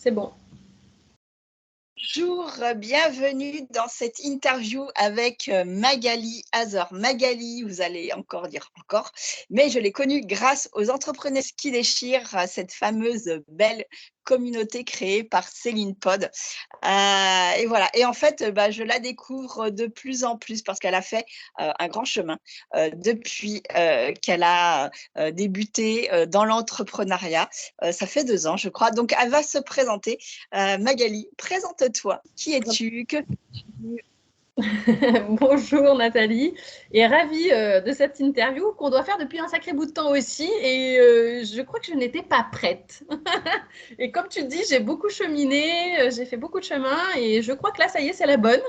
c'est bon. Bonjour, bienvenue dans cette interview avec Magali Azor. Magali, vous allez encore dire encore, mais je l'ai connue grâce aux Entrepreneuses qui déchirent, cette fameuse belle communauté créée par Céline Pod. Et voilà. Et en fait, je la découvre de plus en plus parce qu'elle a fait un grand chemin depuis qu'elle a débuté dans l'entrepreneuriat. Ça fait 2 ans, je crois. Donc, elle va se présenter. Magali, présente-toi. Qui es-tu? Que fais-tu? Bonjour Nathalie, et ravie de cette interview qu'on doit faire depuis un sacré bout de temps aussi, et je crois que je n'étais pas prête. Et comme tu dis, j'ai beaucoup cheminé, j'ai fait beaucoup de chemin, et je crois que là, ça y est, c'est la bonne.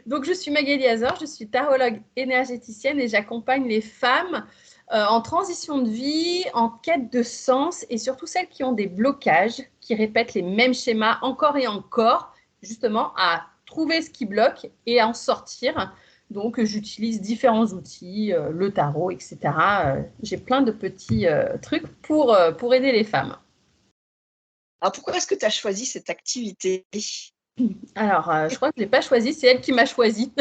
Donc, je suis Magali Azor, je suis tarologue énergéticienne et j'accompagne les femmes en transition de vie, en quête de sens, et surtout celles qui ont des blocages, qui répètent les mêmes schémas encore et encore, justement à trouver ce qui bloque et à en sortir. Donc, j'utilise différents outils, le tarot, etc. J'ai plein de petits trucs pour aider les femmes. Alors, pourquoi est-ce que tu as choisi cette activité? Alors, je crois que je ne l'ai pas choisi, c'est elle qui m'a choisi.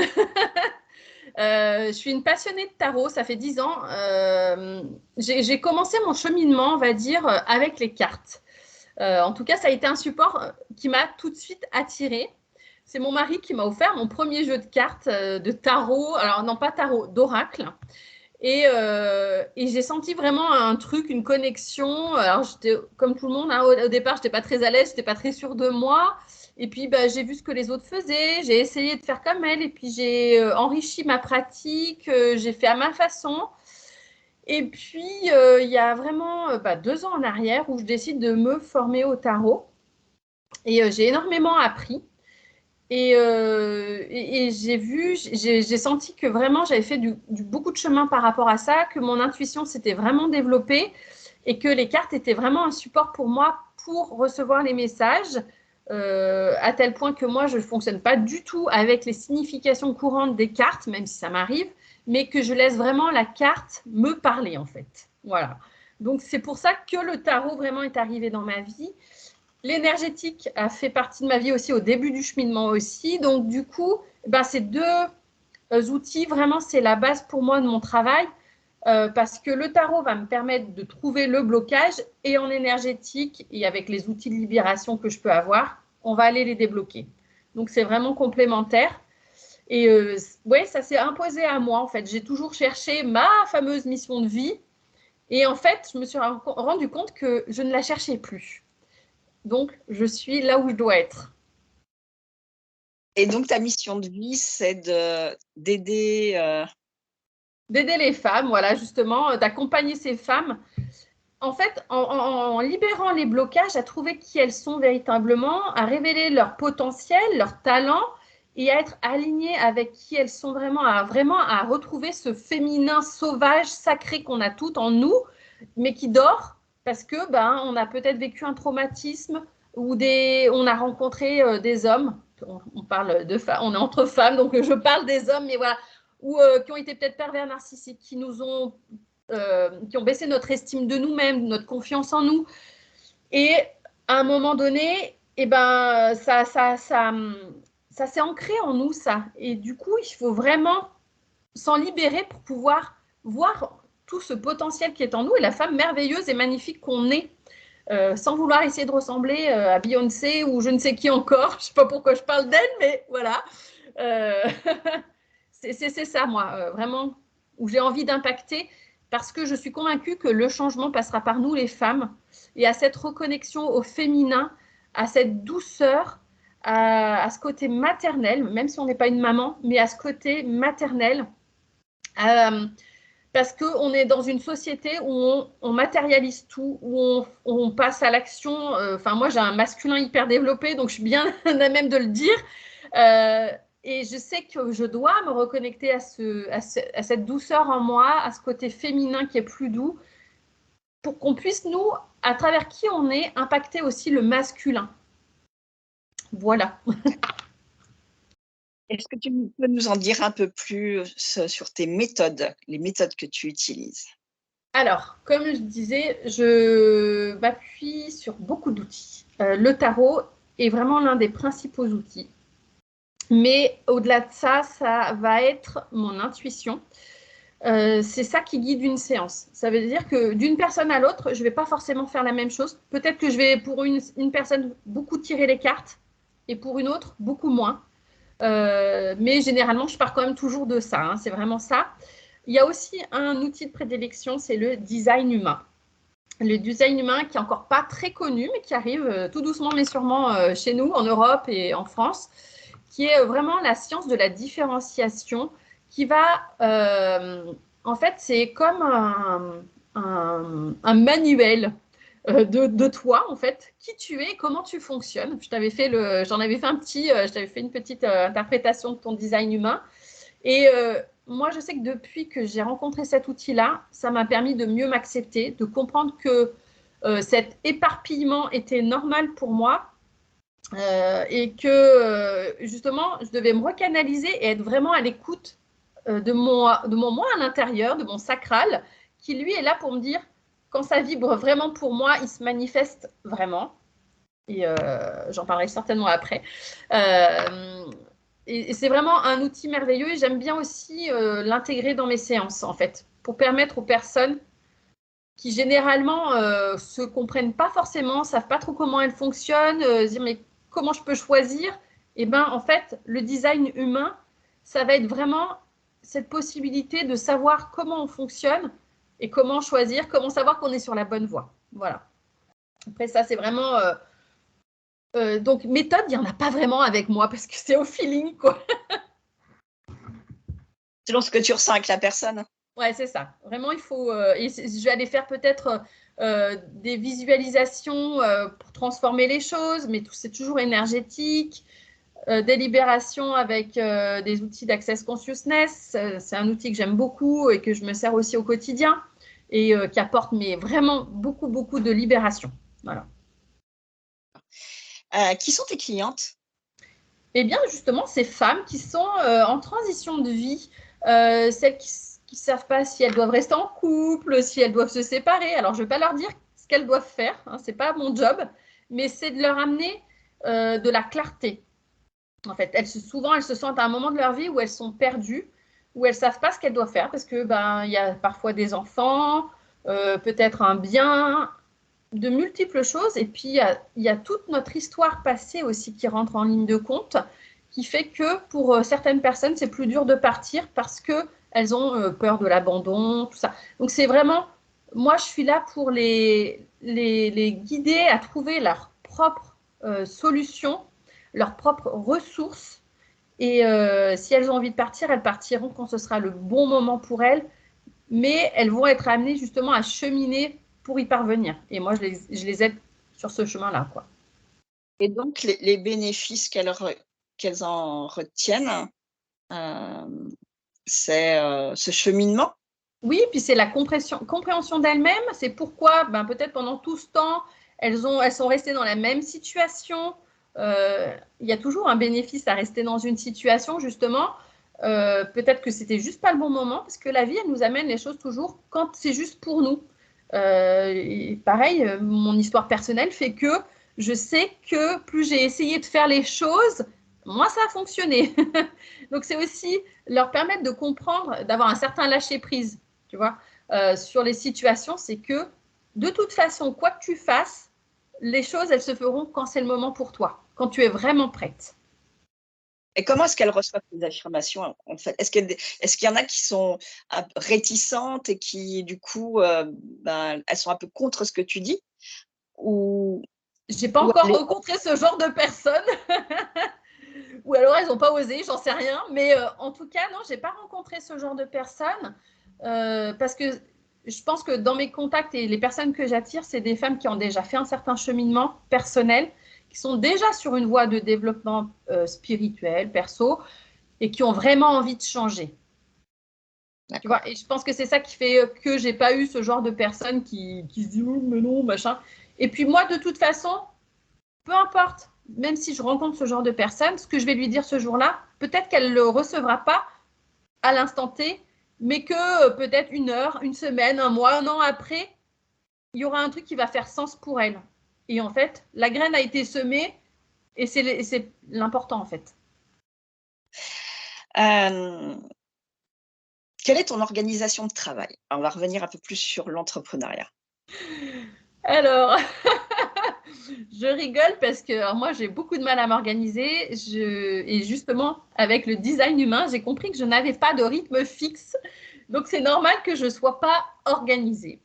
Je suis une passionnée de tarot, ça fait 10 ans. J'ai commencé mon cheminement, on va dire, avec les cartes. En tout cas, ça a été un support qui m'a tout de suite attirée. C'est mon mari qui m'a offert mon premier jeu de cartes de tarot, alors non pas tarot, d'oracle. Et j'ai senti vraiment un truc, une connexion. Alors, j'étais comme tout le monde, hein, au départ, je n'étais pas très à l'aise, je n'étais pas très sûre de moi. Et puis, j'ai vu ce que les autres faisaient, j'ai essayé de faire comme elles, et puis j'ai enrichi ma pratique, j'ai fait à ma façon. Et puis, il y a vraiment 2 ans en arrière où je décide de me former au tarot. Et j'ai énormément appris. Et j'ai senti que vraiment j'avais fait beaucoup de chemin par rapport à ça, que mon intuition s'était vraiment développée et que les cartes étaient vraiment un support pour moi pour recevoir les messages, à tel point que moi je ne fonctionne pas du tout avec les significations courantes des cartes, même si ça m'arrive, mais que je laisse vraiment la carte me parler en fait. Voilà. Donc c'est pour ça que le tarot vraiment est arrivé dans ma vie. L'énergétique a fait partie de ma vie aussi au début du cheminement aussi. Donc, du coup, ces 2 outils, vraiment, c'est la base pour moi de mon travail parce que le tarot va me permettre de trouver le blocage et en énergétique et avec les outils de libération que je peux avoir, on va aller les débloquer. Donc, c'est vraiment complémentaire. Et ouais, ça s'est imposé à moi, en fait. J'ai toujours cherché ma fameuse mission de vie. Et en fait, je me suis rendu compte que je ne la cherchais plus. Donc, je suis là où je dois être. Et donc, ta mission de vie, c'est d'aider. D'aider les femmes, voilà, justement, d'accompagner ces femmes. En fait, en libérant les blocages, à trouver qui elles sont véritablement, à révéler leur potentiel, leur talent et à être alignées avec qui elles sont vraiment à retrouver ce féminin sauvage, sacré qu'on a toutes en nous, mais qui dort parce que on a peut-être vécu un traumatisme ou on a rencontré des hommes. On parle de femmes, on est entre femmes, donc je parle des hommes, mais voilà, ou qui ont été peut-être pervers narcissiques, qui ont baissé notre estime de nous-mêmes, notre confiance en nous. Et à un moment donné, ça s'est ancré en nous, ça. Et du coup, il faut vraiment s'en libérer pour pouvoir voir tout ce potentiel qui est en nous et la femme merveilleuse et magnifique qu'on est. Sans vouloir essayer de ressembler à Beyoncé ou je ne sais qui encore. Je ne sais pas pourquoi je parle d'elle, mais voilà. Euh, c'est ça, moi, vraiment, où j'ai envie d'impacter parce que je suis convaincue que le changement passera par nous, les femmes, et à cette reconnexion au féminin, à cette douceur, à ce côté maternel, même si on n'est pas une maman, mais à ce côté maternel. Parce qu'on est dans une société où on matérialise tout, où on passe à l'action. Enfin, moi, j'ai un masculin hyper développé, donc je suis bien à même de le dire. Et je sais que je dois me reconnecter à cette douceur en moi, à ce côté féminin qui est plus doux, pour qu'on puisse, nous, à travers qui on est, impacter aussi le masculin. Voilà. Est-ce que tu peux nous en dire un peu plus sur tes méthodes, les méthodes que tu utilises? Alors, comme je disais, je m'appuie sur beaucoup d'outils. le tarot est vraiment l'un des principaux outils. Mais au-delà de ça, ça va être mon intuition. C'est ça qui guide une séance. Ça veut dire que d'une personne à l'autre, je ne vais pas forcément faire la même chose. Peut-être que je vais pour une personne beaucoup tirer les cartes et pour une autre beaucoup moins. Mais généralement, je pars quand même toujours de ça. Hein, c'est vraiment ça. Il y a aussi un outil de prédilection, c'est le design humain. Le design humain qui est encore pas très connu, mais qui arrive tout doucement mais sûrement chez nous, en Europe et en France, qui est vraiment la science de la différenciation, qui va, en fait, c'est comme un manuel de toi, en fait, qui tu es, comment tu fonctionnes. J'en avais fait je t'avais fait une petite interprétation de ton design humain. Et moi, je sais que depuis que j'ai rencontré cet outil-là, ça m'a permis de mieux m'accepter, de comprendre que cet éparpillement était normal pour moi et que justement, je devais me recanaliser et être vraiment à l'écoute de mon moi à l'intérieur, de mon sacral, qui lui est là pour me dire, quand ça vibre vraiment pour moi, il se manifeste vraiment. Et j'en parlerai certainement après. Et c'est vraiment un outil merveilleux et j'aime bien aussi l'intégrer dans mes séances, en fait, pour permettre aux personnes qui généralement se comprennent pas forcément, savent pas trop comment elles fonctionnent, dire mais comment je peux choisir? Et ben en fait, le design humain, ça va être vraiment cette possibilité de savoir comment on fonctionne et comment choisir, comment savoir qu'on est sur la bonne voie. Voilà. Après ça, c'est vraiment donc méthode, il n'y en a pas vraiment avec moi parce que c'est au feeling quoi. Selon ce que tu ressens avec la personne. Ouais, c'est ça. Vraiment, il faut. Je vais aller faire peut-être des visualisations pour transformer les choses, mais c'est toujours énergétique. Des libérations avec des outils d'Access Consciousness. C'est un outil que j'aime beaucoup et que je me sers aussi au quotidien et qui apporte mais vraiment beaucoup, beaucoup de libération. Voilà. Qui sont tes clientes? Eh bien, justement, ces femmes qui sont en transition de vie, celles qui ne savent pas si elles doivent rester en couple, si elles doivent se séparer. Alors, je ne vais pas leur dire ce qu'elles doivent faire, hein, ce n'est pas mon job, mais c'est de leur amener de la clarté. En fait, souvent, elles se sentent à un moment de leur vie où elles sont perdues, où elles ne savent pas ce qu'elles doivent faire parce que y a parfois des enfants, peut-être un bien, de multiples choses. Et puis, il y a toute notre histoire passée aussi qui rentre en ligne de compte, qui fait que pour certaines personnes, c'est plus dur de partir parce qu'elles ont peur de l'abandon, tout ça. Donc, c'est vraiment, moi, je suis là pour les guider à trouver leur propre solution, leurs propres ressources. Et si elles ont envie de partir, elles partiront quand ce sera le bon moment pour elles. Mais elles vont être amenées justement à cheminer pour y parvenir. Et moi, je les aide sur ce chemin-là, quoi. Et donc, les bénéfices qu'elles en retiennent, c'est ce cheminement. Oui, puis c'est la compréhension d'elles-mêmes. C'est pourquoi, peut-être pendant tout ce temps, elles sont restées dans la même situation. Il y a toujours un bénéfice à rester dans une situation, justement. Peut-être que c'était juste pas le bon moment, parce que la vie, elle nous amène les choses toujours quand c'est juste pour nous. Et pareil, mon histoire personnelle fait que je sais que plus j'ai essayé de faire les choses, moins ça a fonctionné. Donc c'est aussi leur permettre de comprendre, d'avoir un certain lâcher-prise, tu vois, sur les situations, c'est que de toute façon, quoi que tu fasses, les choses, elles se feront quand c'est le moment pour toi, quand tu es vraiment prête. Et comment est-ce qu'elles reçoivent les affirmations, en fait? Est-ce qu'il y en a qui sont réticentes et qui, du coup, elles sont un peu contre ce que tu dis? Ou, J'ai pas ou encore rencontré ce genre de personnes. Ou alors elles n'ont pas osé, j'en sais rien. Mais en tout cas, non, j'ai pas rencontré ce genre de personnes parce que je pense que dans mes contacts et les personnes que j'attire, c'est des femmes qui ont déjà fait un certain cheminement personnel, qui sont déjà sur une voie de développement spirituel, perso, et qui ont vraiment envie de changer. Tu vois, et je pense que c'est ça qui fait que j'ai pas eu ce genre de personnes qui se disent oh, mais non, machin. Et puis moi, de toute façon, peu importe, même si je rencontre ce genre de personne, ce que je vais lui dire ce jour-là, peut-être qu'elle ne le recevra pas à l'instant T, mais que peut-être une heure, une semaine, un mois, un an après, il y aura un truc qui va faire sens pour elle. Et en fait, la graine a été semée et c'est l'important en fait. Quelle est ton organisation de travail? On va revenir un peu plus sur l'entrepreneuriat. Alors, je rigole parce que alors moi, j'ai beaucoup de mal à m'organiser. Et justement, avec le design humain, j'ai compris que je n'avais pas de rythme fixe. Donc, c'est normal que je ne sois pas organisée.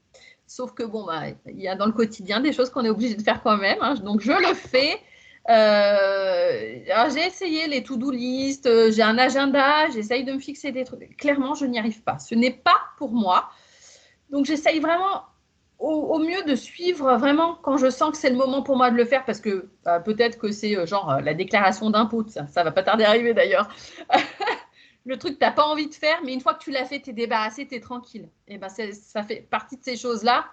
Sauf que, bon, bah, il y a dans le quotidien des choses qu'on est obligé de faire quand même. Hein. Donc, je le fais. Alors, j'ai essayé les to-do list, j'ai un agenda, j'essaye de me fixer des trucs. Clairement, je n'y arrive pas. Ce n'est pas pour moi. Donc, j'essaye vraiment au mieux de suivre vraiment quand je sens que c'est le moment pour moi de le faire, parce que peut-être que c'est genre la déclaration d'impôt, ça va pas tarder à arriver d'ailleurs. Le truc que tu n'as pas envie de faire, mais une fois que tu l'as fait, tu es débarrassé, tu es tranquille. Et ben, ça fait partie de ces choses-là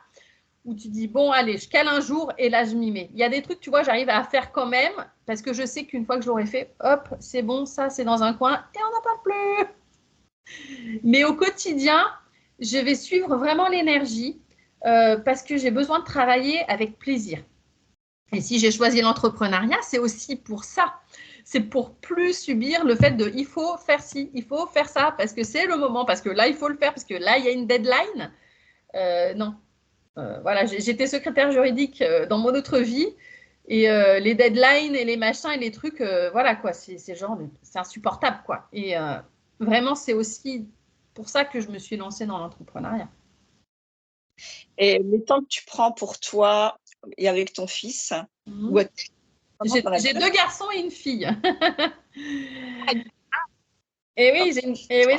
où tu dis, bon, allez, je cale un jour et là, je m'y mets. Il y a des trucs, tu vois, j'arrive à faire quand même parce que je sais qu'une fois que je l'aurai fait, hop, c'est bon, ça, c'est dans un coin et on n'en parle plus. Mais au quotidien, je vais suivre vraiment l'énergie parce que j'ai besoin de travailler avec plaisir. Et si j'ai choisi l'entrepreneuriat, c'est aussi pour ça. C'est pour plus subir le fait de il faut faire ci, il faut faire ça, parce que c'est le moment, parce que là, il faut le faire, parce que là, il y a une deadline. Non. Voilà, j'étais secrétaire juridique dans mon autre vie. Et les deadlines et les machins et les trucs, voilà quoi, c'est insupportable quoi. Et vraiment, c'est aussi pour ça que je me suis lancée dans l'entrepreneuriat. Et les temps que tu prends pour toi et avec ton fils, ou Mmh. J'ai 2 garçons et une fille. Et oui,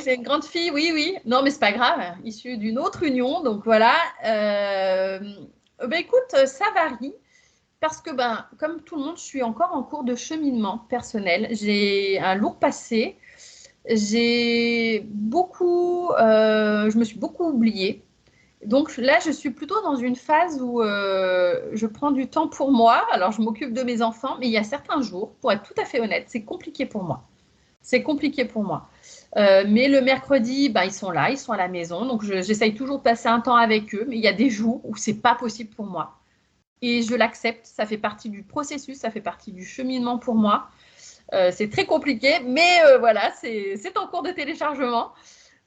j'ai une grande fille, oui, oui. Non, mais c'est pas grave, issue d'une autre union, donc voilà. Écoute, ça varie parce que, ben, comme tout le monde, je suis encore en cours de cheminement personnel. J'ai un lourd passé. Je me suis beaucoup oubliée. Donc là, je suis plutôt dans une phase où je prends du temps pour moi. Alors, je m'occupe de mes enfants, mais il y a certains jours, pour être tout à fait honnête, c'est compliqué pour moi. C'est compliqué pour moi. Mais le mercredi, bah, ils sont là, ils sont à la maison. Donc, j'essaye toujours de passer un temps avec eux. Mais il y a des jours où c'est pas possible pour moi. Et je l'accepte. Ça fait partie du processus, ça fait partie du cheminement pour moi. C'est très compliqué, mais voilà, c'est en cours de téléchargement.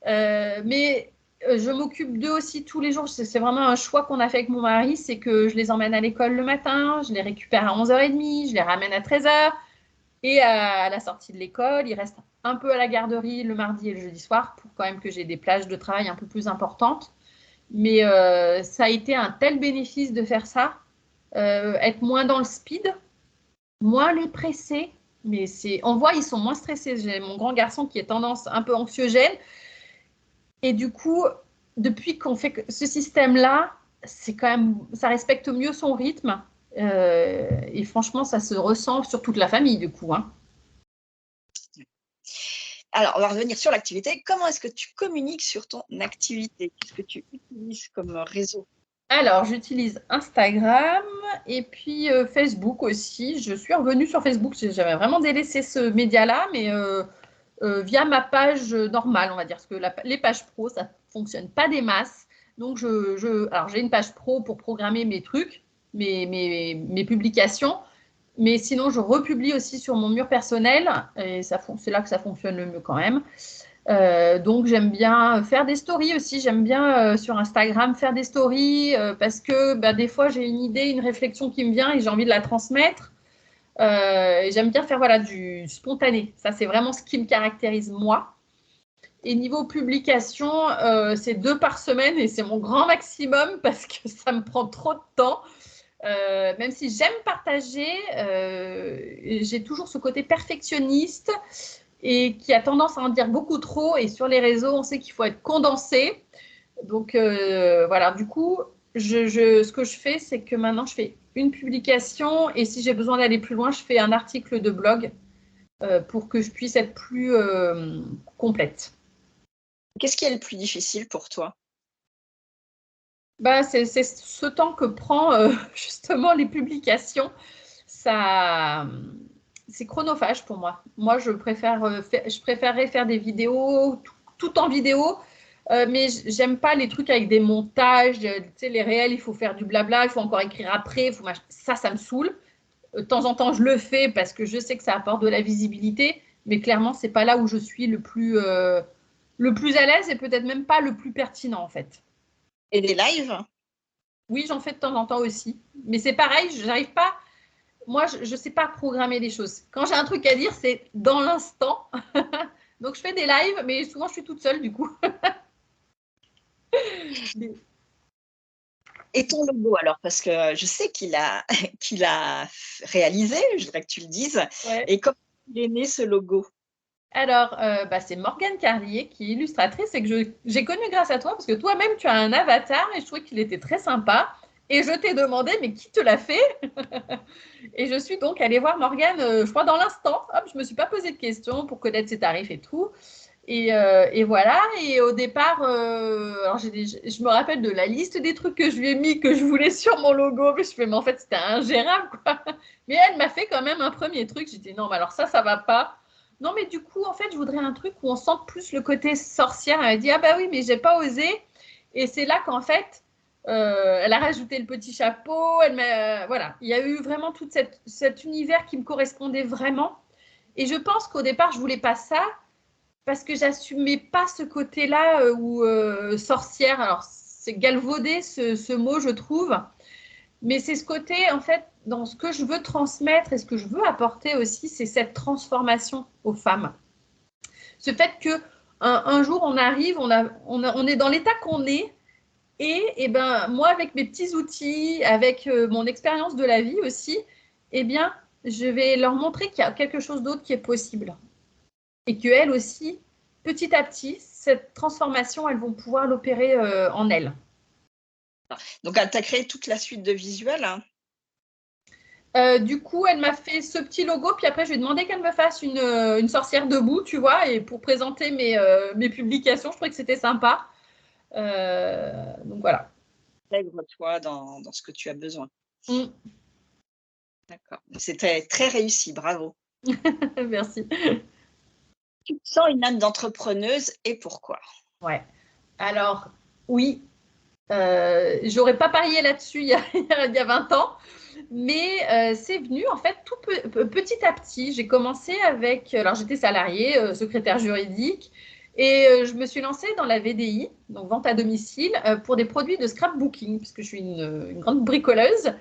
Mais je m'occupe d'eux aussi tous les jours. C'est vraiment un choix qu'on a fait avec mon mari. C'est que je les emmène à l'école le matin, je les récupère à 11h30, je les ramène à 13h. Et à la sortie de l'école, il reste un peu à la garderie le mardi et le jeudi soir pour quand même que j'ai des plages de travail un peu plus importantes. Mais ça a été un tel bénéfice de faire ça, être moins dans le speed, moins les presser. Mais on voit, ils sont moins stressés. J'ai mon grand garçon qui est tendance un peu anxiogène. Et du coup, depuis qu'on fait ce système-là, c'est quand même, ça respecte mieux son rythme. Et franchement, ça se ressent sur toute la famille, du coup. Hein. Alors, on va revenir sur l'activité. Comment est-ce que tu communiques sur ton activité? Qu'est-ce que tu utilises comme réseau? Alors, j'utilise Instagram et puis Facebook aussi. Je suis revenue sur Facebook. J'avais vraiment délaissé ce média-là, mais via ma page normale, on va dire. Parce que les pages pro, ça ne fonctionne pas des masses. Donc, alors, j'ai une page pro pour programmer mes trucs, mes publications. Mais sinon, je republie aussi sur mon mur personnel. Et c'est là que ça fonctionne le mieux quand même. Donc j'aime bien faire des stories aussi, j'aime bien sur Instagram faire des stories parce que bah, des fois j'ai une idée, une réflexion qui me vient et j'ai envie de la transmettre. Et j'aime bien faire voilà, du spontané, ça c'est vraiment ce qui me caractérise moi. Et niveau publication, c'est 2 par semaine et c'est mon grand maximum parce que ça me prend trop de temps. Même si j'aime partager, j'ai toujours ce côté perfectionniste et qui a tendance à en dire beaucoup trop. Et sur les réseaux, on sait qu'il faut être condensé. Donc voilà, du coup, ce que je fais, c'est que maintenant, je fais une publication et si j'ai besoin d'aller plus loin, je fais un article de blog pour que je puisse être plus complète. Qu'est-ce qui est le plus difficile pour toi? Bah, c'est ce temps que prend justement les publications. Ça, c'est chronophage pour moi. Moi, je préférerais faire des vidéos tout en vidéo Mais j'aime pas les trucs avec des montages. Tu sais, les réels, il faut faire du blabla, il faut encore écrire après. Ça me saoule. De temps en temps, je le fais parce que je sais que ça apporte de la visibilité. Mais clairement, c'est pas là où je suis le plus à l'aise et peut-être même pas le plus pertinent, en fait. Et les lives? Oui, j'en fais de temps en temps aussi. Mais c'est pareil, je n'arrive pas. Moi, je ne sais pas programmer les choses. Quand j'ai un truc à dire, c'est dans l'instant. Donc, je fais des lives, mais souvent, je suis toute seule, du coup. Et ton logo alors? Parce que je sais qu'il a réalisé, je voudrais que tu le dises. Ouais. Et comment il est né ce logo? Alors, c'est Morgane Carlier qui est illustratrice et que j'ai connu grâce à toi parce que toi-même, tu as un avatar et je trouvais qu'il était très sympa. Et je t'ai demandé, mais qui te l'a fait? Et je suis donc allée voir Morgane, je crois, dans l'instant. Hop, je ne me suis pas posé de questions pour connaître ses tarifs et tout. Et voilà. Et au départ, alors je me rappelle de la liste des trucs que je lui ai mis, que je voulais sur mon logo. Mais en fait, c'était ingérable, quoi. Mais elle m'a fait quand même un premier truc. J'ai dit, non, mais alors ça va pas. Non, mais du coup, en fait, je voudrais un truc où on sente plus le côté sorcière. Elle m'a dit, ah bah oui, mais j'ai pas osé. Et c'est là qu'en fait, elle a rajouté le petit chapeau. Voilà, il y a eu vraiment tout cet univers qui me correspondait vraiment. Et je pense qu'au départ, je voulais pas ça parce que j'assumais pas ce côté-là où sorcière. Alors, c'est galvaudé ce mot, je trouve. Mais c'est ce côté, en fait, dans ce que je veux transmettre et ce que je veux apporter aussi, c'est cette transformation aux femmes. Ce fait que un jour, on arrive, on est dans l'état qu'on est, et ben, moi, avec mes petits outils, avec mon expérience de la vie aussi, eh bien, je vais leur montrer qu'il y a quelque chose d'autre qui est possible. Et qu'elles aussi, petit à petit, cette transformation, elles vont pouvoir l'opérer en elles. Donc, tu as créé toute la suite de visuels, hein? Du coup, elle m'a fait ce petit logo, puis après, je lui ai demandé qu'elle me fasse une sorcière debout, tu vois, et pour présenter mes publications, je trouvais que c'était sympa. Donc voilà. Intègre-toi dans ce que tu as besoin. Mm. D'accord. C'était très réussi, bravo. Merci. Tu te sens une âme d'entrepreneuse et pourquoi? Ouais. Alors, oui, j'aurais pas parié là-dessus il y a 20 ans, mais c'est venu en fait tout petit à petit. J'ai commencé avec, alors j'étais salariée, secrétaire juridique, et je me suis lancée dans la VDI, donc vente à domicile, pour des produits de scrapbooking, puisque je suis une grande bricoleuse.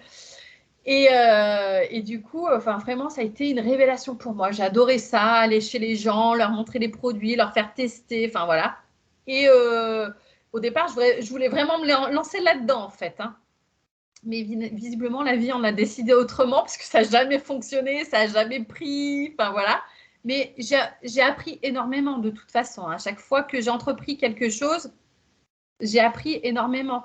Et du coup, enfin, vraiment, ça a été une révélation pour moi. J'adorais ça, aller chez les gens, leur montrer les produits, leur faire tester, enfin voilà. Et au départ, je voulais vraiment me lancer là-dedans, en fait, hein. Mais visiblement, la vie en a décidé autrement parce que ça n'a jamais fonctionné, ça n'a jamais pris, enfin voilà. Mais j'ai appris énormément de toute façon. À chaque fois que j'ai entrepris quelque chose, j'ai appris énormément.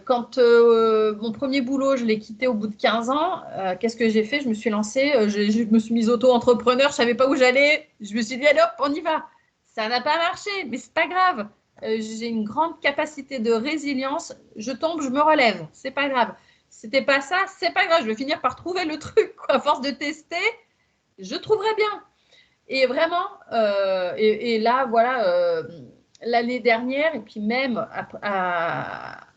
Quand mon premier boulot, je l'ai quitté au bout de 15 ans, qu'est-ce que j'ai fait? Je me suis lancée, je me suis mise auto-entrepreneur, je ne savais pas où j'allais. Je me suis dit, allez hop, on y va. Ça n'a pas marché, mais c'est pas grave. J'ai une grande capacité de résilience. Je tombe, je me relève. C'est pas grave. C'était pas ça, c'est pas grave. Je vais finir par trouver le truc, quoi. À force de tester, je trouverai bien. Et vraiment, et là, voilà, l'année dernière, et puis même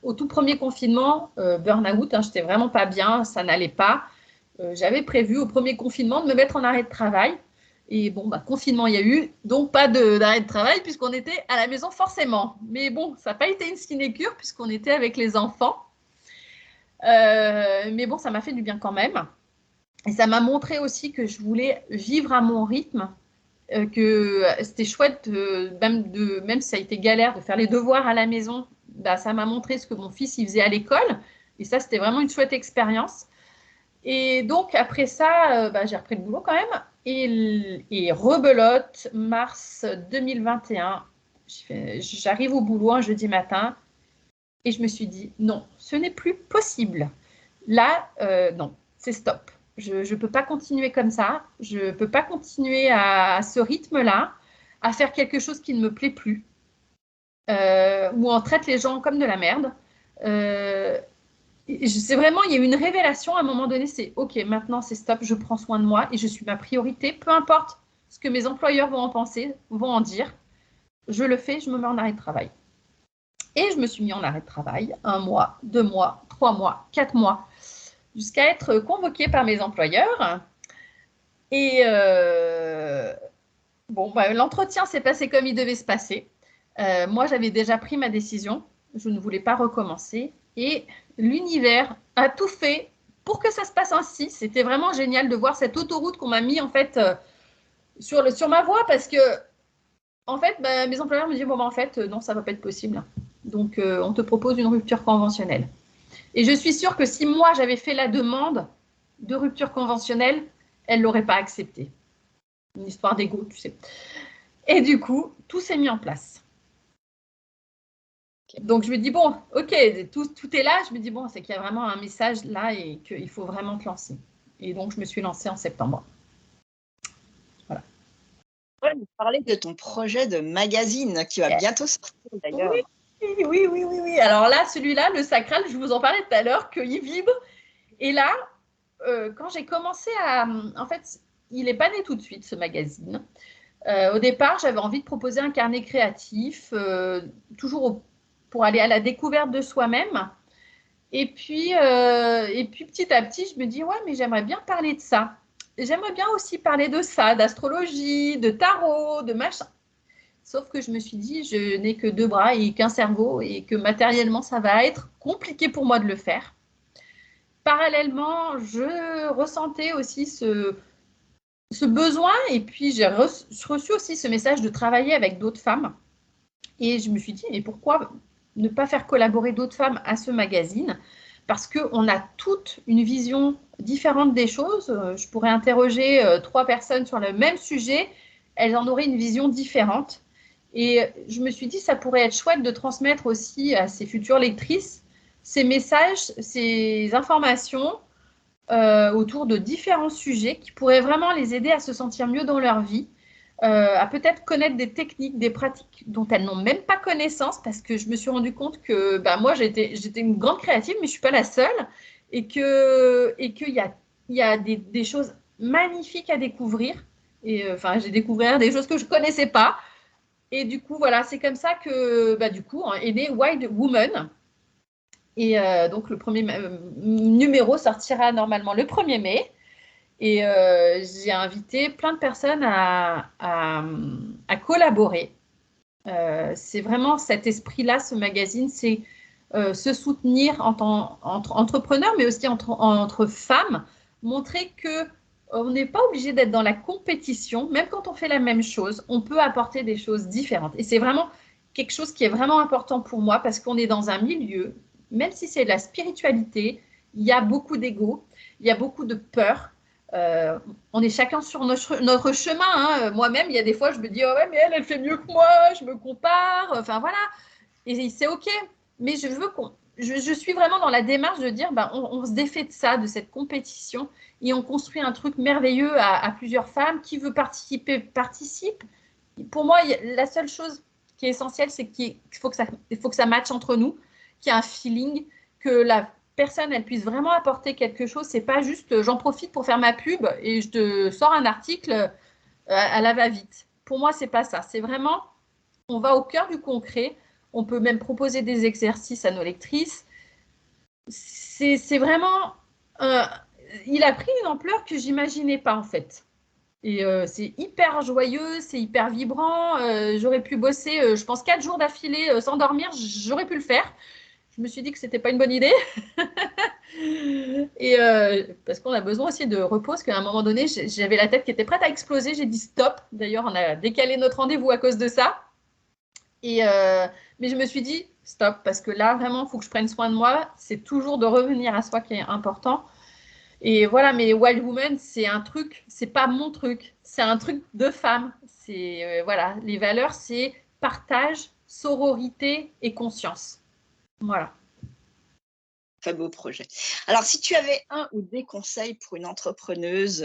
au tout premier confinement, burn-out, hein, j'étais vraiment pas bien, ça n'allait pas. J'avais prévu au premier confinement de me mettre en arrêt de travail. Et bon, bah, confinement, il y a eu, donc pas d'arrêt de travail puisqu'on était à la maison forcément. Mais bon, ça n'a pas été une sinécure puisqu'on était avec les enfants. Mais bon, ça m'a fait du bien quand même. Et ça m'a montré aussi que je voulais vivre à mon rythme, que c'était chouette, même si ça a été galère de faire les devoirs à la maison, bah, ça m'a montré ce que mon fils il faisait à l'école. Et ça, c'était vraiment une chouette expérience. Et donc, après ça, bah, j'ai repris le boulot quand même. Et rebelote, mars 2021, j'arrive au boulot un jeudi matin et je me suis dit, non, ce n'est plus possible. Là, non, c'est stop. Je ne peux pas continuer comme ça. Je ne peux pas continuer à ce rythme-là, à faire quelque chose qui ne me plaît plus, où on traite les gens comme de la merde. C'est vraiment, il y a eu une révélation à un moment donné, c'est OK, maintenant c'est stop, je prends soin de moi et je suis ma priorité, peu importe ce que mes employeurs vont en penser, vont en dire. je le fais, je me mets en arrêt de travail. Et je me suis mis en arrêt de travail 1 mois, 2 mois, 3 mois, 4 mois, jusqu'à être convoquée par mes employeurs. Et l'entretien s'est passé comme il devait se passer. Moi, j'avais déjà pris ma décision. Je ne voulais pas recommencer. Et l'univers a tout fait pour que ça se passe ainsi. C'était vraiment génial de voir cette autoroute qu'on m'a mis en fait sur ma voie parce que en fait, mes employeurs me disaient bon, en fait, non, ça ne va pas être possible. Donc, on te propose une rupture conventionnelle. Et je suis sûre que si moi, j'avais fait la demande de rupture conventionnelle, elle ne l'aurait pas acceptée. Une histoire d'ego, tu sais. Et du coup, tout s'est mis en place. Donc, je me dis, bon, ok, tout est là. Je me dis, bon, c'est qu'il y a vraiment un message là et qu'il faut vraiment te lancer. Et donc, je me suis lancée en septembre. Voilà. Tu pourrais nous parler de ton projet de magazine qui va bientôt sortir d'ailleurs. Oui. Alors là, celui-là, le Sacral, je vous en parlais tout à l'heure, qu'il vibre. Et là, quand j'ai commencé à… En fait, il n'est pas né tout de suite, ce magazine. Au départ, j'avais envie de proposer un carnet créatif, toujours pour aller à la découverte de soi-même. Et puis, petit à petit, je me dis, ouais, mais j'aimerais bien parler de ça. J'aimerais bien aussi parler de ça, d'astrologie, de tarot, de machin. Sauf que je me suis dit, je n'ai que 2 bras et qu'un cerveau et que matériellement, ça va être compliqué pour moi de le faire. Parallèlement, je ressentais aussi ce besoin et puis j'ai reçu aussi ce message de travailler avec d'autres femmes. Et je me suis dit, mais pourquoi ne pas faire collaborer d'autres femmes à ce magazine? Parce qu'on a toute une vision différente des choses. Je pourrais interroger 3 personnes sur le même sujet, elles en auraient une vision différente. Et je me suis dit, ça pourrait être chouette de transmettre aussi à ces futures lectrices ces messages, ces informations autour de différents sujets qui pourraient vraiment les aider à se sentir mieux dans leur vie, à peut-être connaître des techniques, des pratiques dont elles n'ont même pas connaissance, parce que je me suis rendu compte que moi, j'étais une grande créative, mais je ne suis pas la seule, et qu'il y a des choses magnifiques à découvrir. Et j'ai découvert des choses que je ne connaissais pas. Et du coup, voilà, c'est comme ça que est né Wild Woman. Et donc, le premier numéro sortira normalement le 1er mai. Et j'ai invité plein de personnes à collaborer. C'est vraiment cet esprit-là, ce magazine, c'est se soutenir entre entrepreneurs, mais aussi entre femmes, montrer que on n'est pas obligé d'être dans la compétition, même quand on fait la même chose, on peut apporter des choses différentes. Et c'est vraiment quelque chose qui est vraiment important pour moi parce qu'on est dans un milieu, même si c'est de la spiritualité, il y a beaucoup d'ego, il y a beaucoup de peur. On est chacun sur notre chemin. Hein. Moi-même, il y a des fois, je me dis, oh ouais, mais elle fait mieux que moi, je me compare. Enfin, voilà. Et c'est OK. Mais je suis vraiment dans la démarche de dire, on se défait de ça, de cette compétition, et on construit un truc merveilleux à plusieurs femmes. Qui veut participer, participe. Pour moi, la seule chose qui est essentielle, c'est qu'il faut que ça matche entre nous, qu'il y ait un feeling, que la personne, elle puisse vraiment apporter quelque chose. C'est pas juste, j'en profite pour faire ma pub et je te sors un article à la va-vite. Pour moi, c'est pas ça. C'est vraiment, on va au cœur du concret. On peut même proposer des exercices à nos lectrices. C'est vraiment, il a pris une ampleur que j'imaginais pas en fait. Et c'est hyper joyeux, c'est hyper vibrant. J'aurais pu bosser, je pense, 4 jours d'affilée sans dormir. J'aurais pu le faire. Je me suis dit que c'était pas une bonne idée. Et parce qu'on a besoin aussi de repos, parce qu'à un moment donné, j'avais la tête qui était prête à exploser. J'ai dit stop. D'ailleurs, on a décalé notre rendez-vous à cause de ça. Et mais je me suis dit stop, parce que là, vraiment, il faut que je prenne soin de moi. C'est toujours de revenir à soi qui est important. Et voilà, mais Wild Woman, c'est un truc, c'est pas mon truc, c'est un truc de femme. C'est voilà, les valeurs, c'est partage, sororité et conscience. Voilà. Très beau projet. Alors, si tu avais un ou des conseils pour une entrepreneuse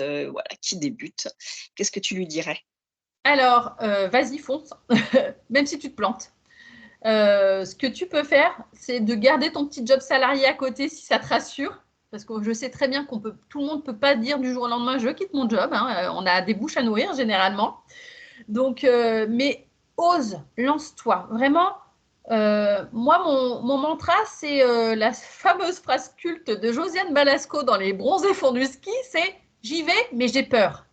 qui débute, qu'est-ce que tu lui dirais? Alors, vas-y, fonce, même si tu te plantes. Ce que tu peux faire, c'est de garder ton petit job salarié à côté si ça te rassure. Parce que je sais très bien tout le monde ne peut pas dire du jour au lendemain, je quitte mon job. Hein, on a des bouches à nourrir généralement. Donc, mais ose, lance-toi. Vraiment, moi, mon mantra, c'est la fameuse phrase culte de Josiane Balasco dans Les Bronzés font du ski, c'est « J'y vais, mais j'ai peur ».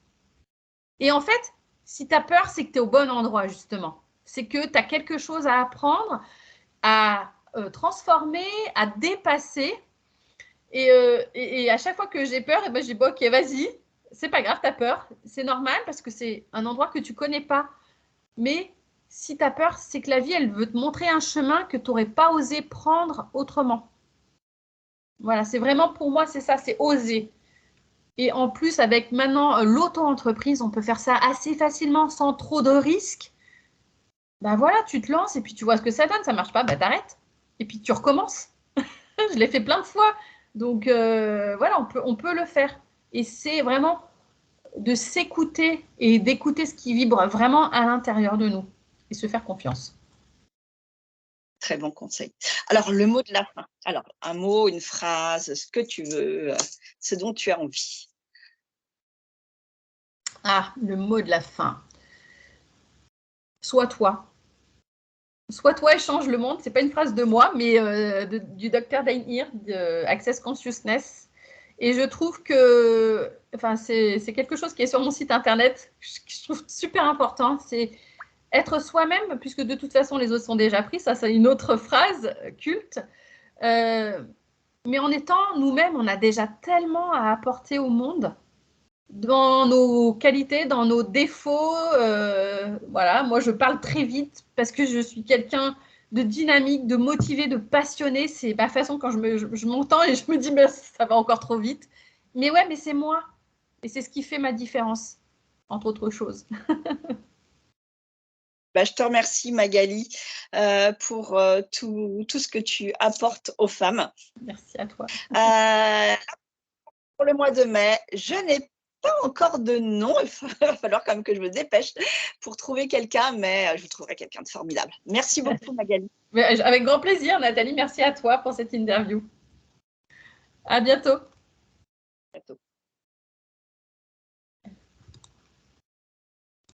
Et en fait, si tu as peur, c'est que tu es au bon endroit, justement. C'est que tu as quelque chose à apprendre, à transformer, à dépasser. Et à chaque fois que j'ai peur, je dis, bon, ok, vas-y, c'est pas grave, tu as peur. C'est normal parce que c'est un endroit que tu connais pas. Mais si tu as peur, c'est que la vie, elle veut te montrer un chemin que tu n'aurais pas osé prendre autrement. Voilà, c'est vraiment pour moi, c'est ça, c'est oser. Et en plus, avec maintenant l'auto-entreprise, on peut faire ça assez facilement, sans trop de risques. Ben voilà, tu te lances et puis tu vois ce que ça donne. Ça marche pas, ben t'arrêtes. Et puis tu recommences. Je l'ai fait plein de fois. Donc voilà, on peut le faire. Et c'est vraiment de s'écouter et d'écouter ce qui vibre vraiment à l'intérieur de nous. Et se faire confiance. Très bon conseil. Alors, le mot de la fin. Alors, un mot, une phrase, ce que tu veux, ce dont tu as envie. Ah, le mot de la fin. Sois toi. Sois toi et change le monde. C'est pas une phrase de moi, mais du docteur Dain Heer, de Access Consciousness. Et je trouve que, enfin, c'est quelque chose qui est sur mon site internet, que je trouve super important. C'est être soi-même, puisque de toute façon les autres sont déjà pris. Ça, c'est une autre phrase culte. Mais en étant nous-mêmes, on a déjà tellement à apporter au monde, dans nos qualités, dans nos défauts. Voilà, moi je parle très vite parce que je suis quelqu'un de dynamique, de motivé, de passionné. C'est ma façon quand je m'entends et je me dis mais ça va encore trop vite. Mais ouais, mais c'est moi. Et c'est ce qui fait ma différence, entre autres choses. Je te remercie Magali pour tout ce que tu apportes aux femmes. Merci à toi. Pour le mois de mai, je n'ai pas encore de nom. Il va falloir quand même que je me dépêche pour trouver quelqu'un, mais je trouverai quelqu'un de formidable. Merci beaucoup Magali. Avec grand plaisir, Nathalie. Merci à toi pour cette interview. À bientôt. À bientôt.